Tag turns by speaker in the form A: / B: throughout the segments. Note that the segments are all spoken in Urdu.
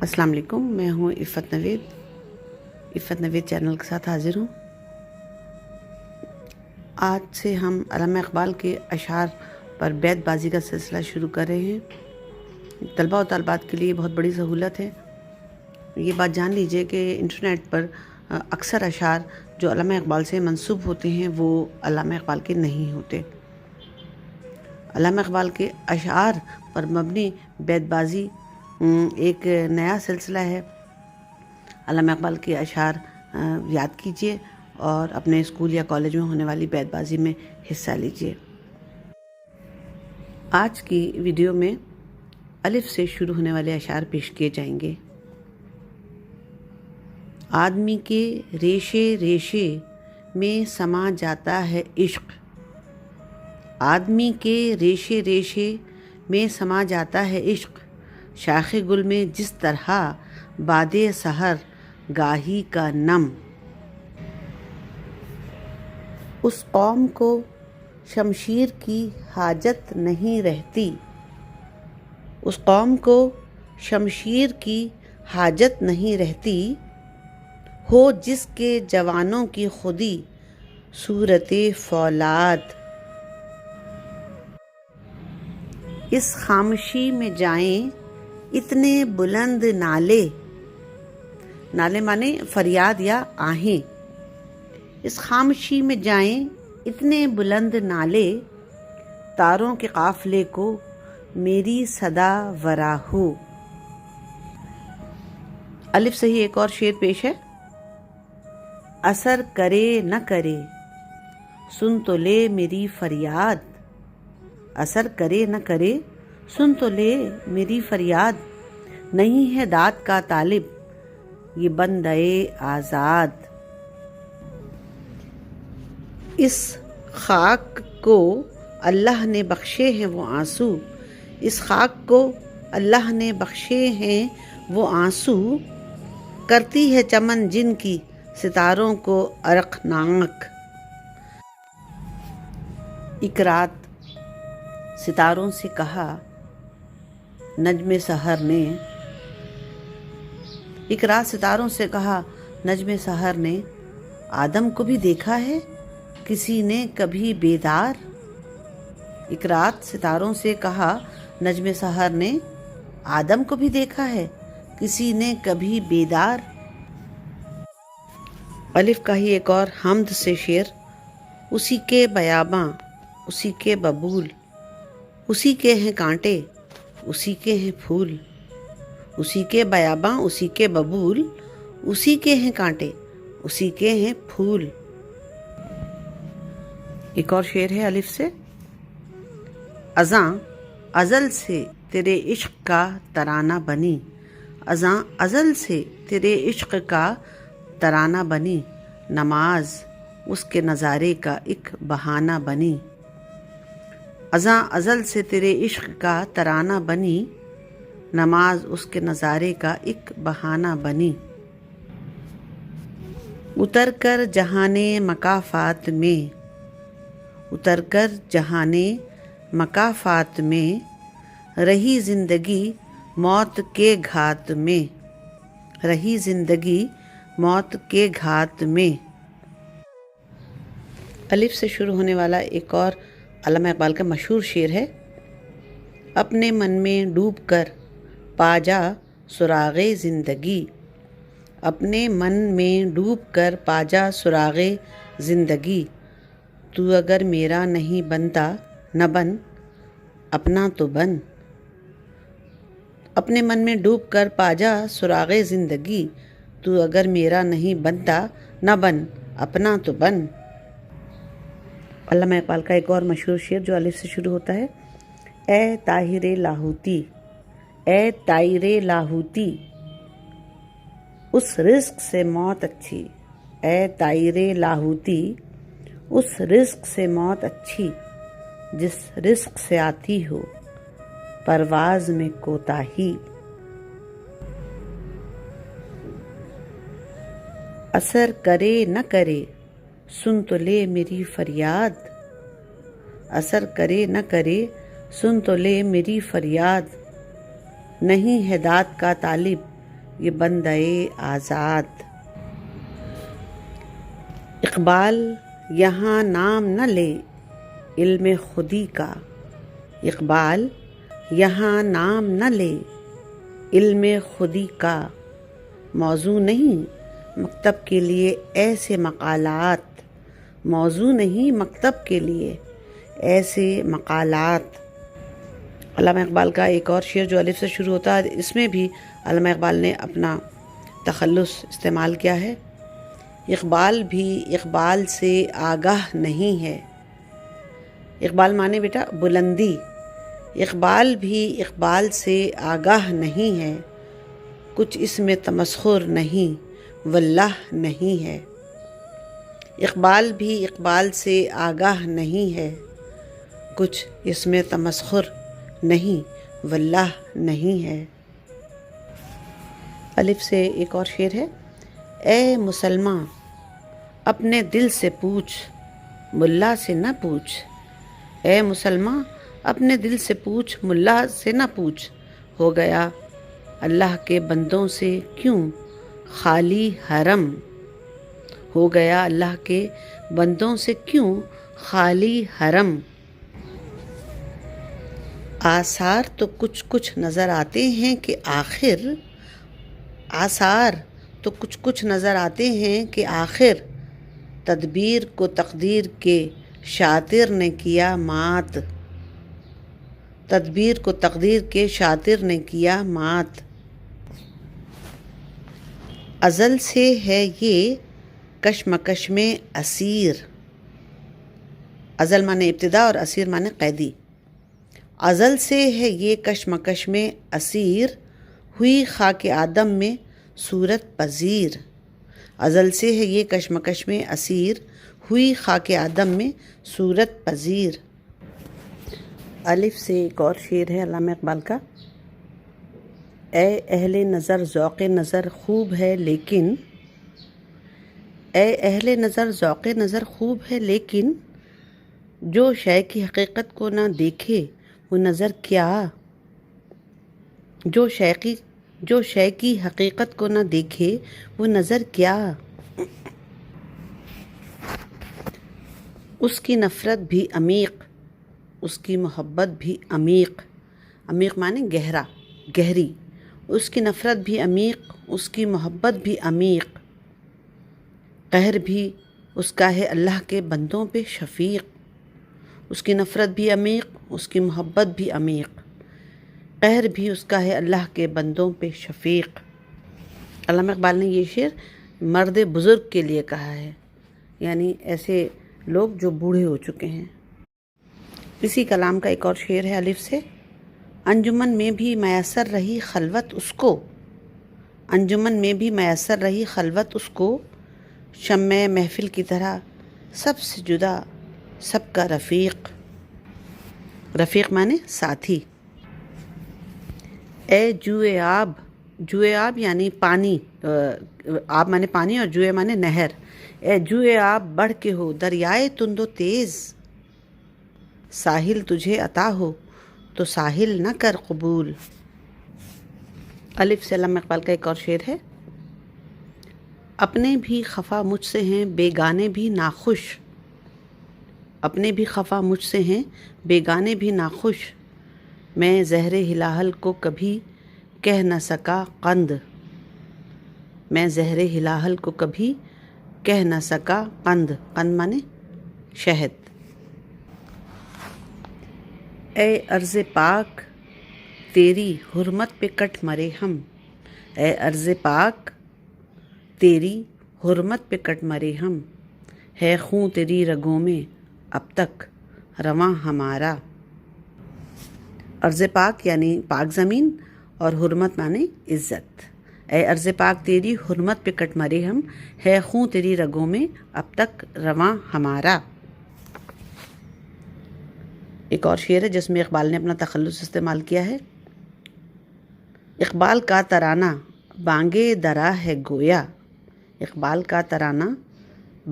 A: السلام علیکم، میں ہوں عفت نوید چینل کے ساتھ حاضر ہوں۔ آج سے ہم علامہ اقبال کے اشعار پر بیت بازی کا سلسلہ شروع کر رہے ہیں۔ طلباء و طالبات کے لیے بہت بڑی سہولت ہے۔ یہ بات جان لیجئے کہ انٹرنیٹ پر اکثر اشعار جو علامہ اقبال سے منسوب ہوتے ہیں وہ علامہ اقبال کے نہیں ہوتے۔ علامہ اقبال کے اشعار پر مبنی بیت بازی ایک نیا سلسلہ ہے۔ علامہ اقبال کے اشعار یاد کیجیے اور اپنے اسکول یا کالج میں ہونے والی بیت بازی میں حصہ لیجیے۔ آج کی ویڈیو میں الف سے شروع ہونے والے اشعار پیش کیے جائیں گے۔ آدمی کے ریشے ریشے میں سما جاتا ہے عشق، آدمی کے ریشے ریشے میں سما جاتا ہے عشق، شاخ گل میں جس طرح باد سحر گاہی کا نم۔ اس قوم کو شمشیر کی حاجت نہیں رہتی، اس قوم کو شمشیر کی حاجت نہیں رہتی، ہو جس کے جوانوں کی خودی صورت فولاد۔ اس خاموشی میں جائیں اتنے بلند نالے، نالے مانے فریاد یا آہیں، اس خاموشی میں جائیں اتنے بلند نالے، تاروں کے قافلے کو میری صدا ورا ہو۔ الف سے ہی ایک اور شعر پیش ہے۔ اثر کرے نہ کرے سن تو لے میری فریاد، اثر کرے نہ کرے سن تو لے میری فریاد، نہیں ہے داد کا طالب یہ بندے آزاد۔ اس خاک کو اللہ نے بخشے ہیں وہ آنسو، اس خاک کو اللہ نے بخشے ہیں وہ آنسو، کرتی ہے چمن جن کی ستاروں کو عرقناک۔ ایک رات ستاروں سے کہا نجم سحر نے، ایک رات ستاروں سے کہا نجم سحر نے، آدم کو بھی دیکھا ہے کسی نے کبھی بیدار۔ ایک رات ستاروں سے کہا نجم سحر نے، آدم کو بھی دیکھا ہے کسی نے کبھی بیدار۔ الف کا ہی ایک اور حمد سے شعر۔ اسی کے بیاباں اسی کے ببول، اسی کے ہیں کانٹے اسی کے ہیں پھول، اسی کے بیاباں اسی کے ببول، اسی کے ہیں کانٹے اسی کے ہیں پھول۔ ایک اور شعر ہے الف سے۔ ازاں ازل سے تیرے عشق کا ترانہ بنی، ازاں ازل سے تیرے عشق کا ترانہ بنی، نماز اس کے نظارے کا ایک بہانہ بنی۔ ازاں ازل سے تیرے عشق کا ترانہ بنی، نماز اس کے نظارے کا ایک بہانہ بنی۔ اتر کر جہان مکافات میں، اتر کر جہان مکافات میں، رہی زندگی موت کے گھات میں، رہی زندگی موت کے گھات میں۔ الف سے شروع ہونے والا ایک اور علامہ اقبال کا مشہور شعر ہے۔ اپنے من میں ڈوب کر پا جا سراغ زندگی، اپنے من میں ڈوب کر پا جا سراغ زندگی، تو اگر میرا نہیں بنتا نہ بن اپنا تو بن۔ اپنے من میں ڈوب کر پا جا سراغ زندگی، تو اگر میرا نہیں بنتا نہ بن اپنا تو بن۔ علامہ اقبال کا ایک اور مشہور شعر جو الف سے شروع ہوتا ہے۔ اے طاہر لاہوتی، اے طائر لاہوتی، اس رزق سے موت اچھی، اے طائر لاہوتی، اس رزق سے موت اچھی، جس رزق سے آتی ہو پرواز میں کوتاہی۔ اثر کرے نہ کرے سن تو لے میری فریاد، اثر کرے نہ کرے سن تو لے میری فریاد، نہیں ہے داد کا طالب یہ بندے آزاد۔ اقبال یہاں نام نہ لے علم خودی کا، اقبال یہاں نام نہ لے علم خودی کا، موضوع نہیں مکتب کے لیے ایسے مقالات، موضوع نہیں مکتب کے لیے ایسے مقالات۔ علامہ اقبال کا ایک اور شعر جو الف سے شروع ہوتا ہے، اس میں بھی علامہ اقبال نے اپنا تخلص استعمال کیا ہے۔ اقبال بھی اقبال سے آگاہ نہیں ہے، اقبال مانے بیٹا بلندی، اقبال بھی اقبال سے آگاہ نہیں ہے، کچھ اس میں تمسخر نہیں واللہ نہیں ہے۔ اقبال بھی اقبال سے آگاہ نہیں ہے، کچھ اس میں تمسخر نہیں واللہ نہیں ہے۔ الف سے ایک اور شعر ہے، اے مسلمان اپنے دل سے پوچھ ملا سے نہ پوچھ، اے مسلمان اپنے دل سے پوچھ ملا سے نہ پوچھ، ہو گیا اللہ کے بندوں سے کیوں خالی حرم، ہو گیا اللہ کے بندوں سے کیوں خالی حرم۔ آثار تو کچھ کچھ نظر آتے ہیں کہ آخر، آثار تو کچھ کچھ نظر آتے ہیں کہ آخر تدبیر کو تقدیر کے شاطر نے کیا مات، تدبیر کو تقدیر کے شاطر نے کیا مات۔ ازل سے ہے یہ کشمکش میں اسیر، ازل مانے ابتدا اور اسیر مانے قیدی۔ ازل سے ہے یہ کشمکش میں اسیر، ہوئی خاک آدم میں صورت پذیر، ازل سے ہے یہ کشمکش میں اسیر، ہوئی خاک آدم میں صورت پذیر۔ الف سے ایک اور شعر ہے علامہ اقبال کا، اے اہل نظر ذوق نظر خوب ہے لیکن، اے اہل نظر ذوق نظر خوب ہے لیکن، جو شے کی حقیقت کو نہ دیکھے وہ نظر کیا، جو شے کی حقیقت کو نہ دیکھے وہ نظر کیا۔ اس کی نفرت بھی عمیق، اس کی محبت بھی عمیق، عمیق مانے گہرا گہری، اس کی نفرت بھی عمیق، اس کی محبت بھی عمیق، قہر بھی اس کا ہے اللہ کے بندوں پہ شفیق، اس کی نفرت بھی عمیق، اس کی محبت بھی عمیق، قہر بھی اس کا ہے اللہ کے بندوں پہ شفیق۔ علامہ اقبال نے یہ شعر مرد بزرگ کے لیے کہا ہے، یعنی ایسے لوگ جو بوڑھے ہو چکے ہیں۔ اسی کلام کا ایک اور شعر ہے الف سے، انجمن میں بھی میسر رہی خلوت اس کو، انجمن میں بھی میسر رہی خلوت اس کو، شمع محفل کی طرح سب سے جدا سب کا رفیق، رفیق مانے ساتھی۔ اے جوئے آب، جوئے آب یعنی پانی، آب مانے پانی اور جوئے مانے نہر، اے جوئے آب بڑھ کے ہو دریائے تند و تیز، ساحل تجھے عطا ہو تو ساحل نہ کر قبول۔ الف سے علامہ اقبال کا ایک اور شعر ہے، اپنے بھی خفا مجھ سے ہیں بیگانے بھی ناخوش، اپنے بھی خفا مجھ سے ہیں بیگانے بھی ناخوش، میں زہر ہلاہل کو کبھی کہہ نہ سکا قند، میں زہر ہلاہل کو کبھی کہہ نہ سکا قند، قند مانے شہد۔ اے ارض پاک تیری حرمت پہ کٹ مرے ہم، اے ارض پاک تیری حرمت پہ کٹ مرے ہم، ہے خون تیری رگوں میں اب تک رواں ہمارا۔ ارض پاک یعنی پاک زمین اور حرمت مانے عزت، اے ارض پاک تیری حرمت پہ کٹ مرے ہم، ہے خون تیری رگوں میں اب تک رواں ہمارا۔ ایک اور شعر ہے جس میں اقبال نے اپنا تخلص استعمال کیا ہے، اقبال کا ترانہ بانگے درا ہے گویا، اقبال کا ترانہ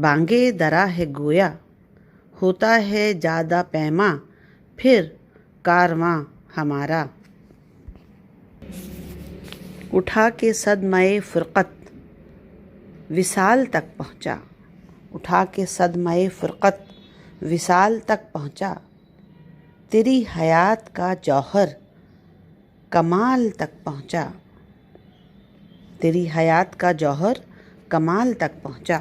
A: بانگے درا ہے گویا، ہوتا ہے جادہ پیما پھر کارواں ہمارا۔ اٹھا کے صدمہ فرقت وصال تک پہنچا، اٹھا کے صدمہ فرقت وصال تک پہنچا، تیری حیات کا جوہر کمال تک پہنچا، تیری حیات کا جوہر کمال تک پہنچا۔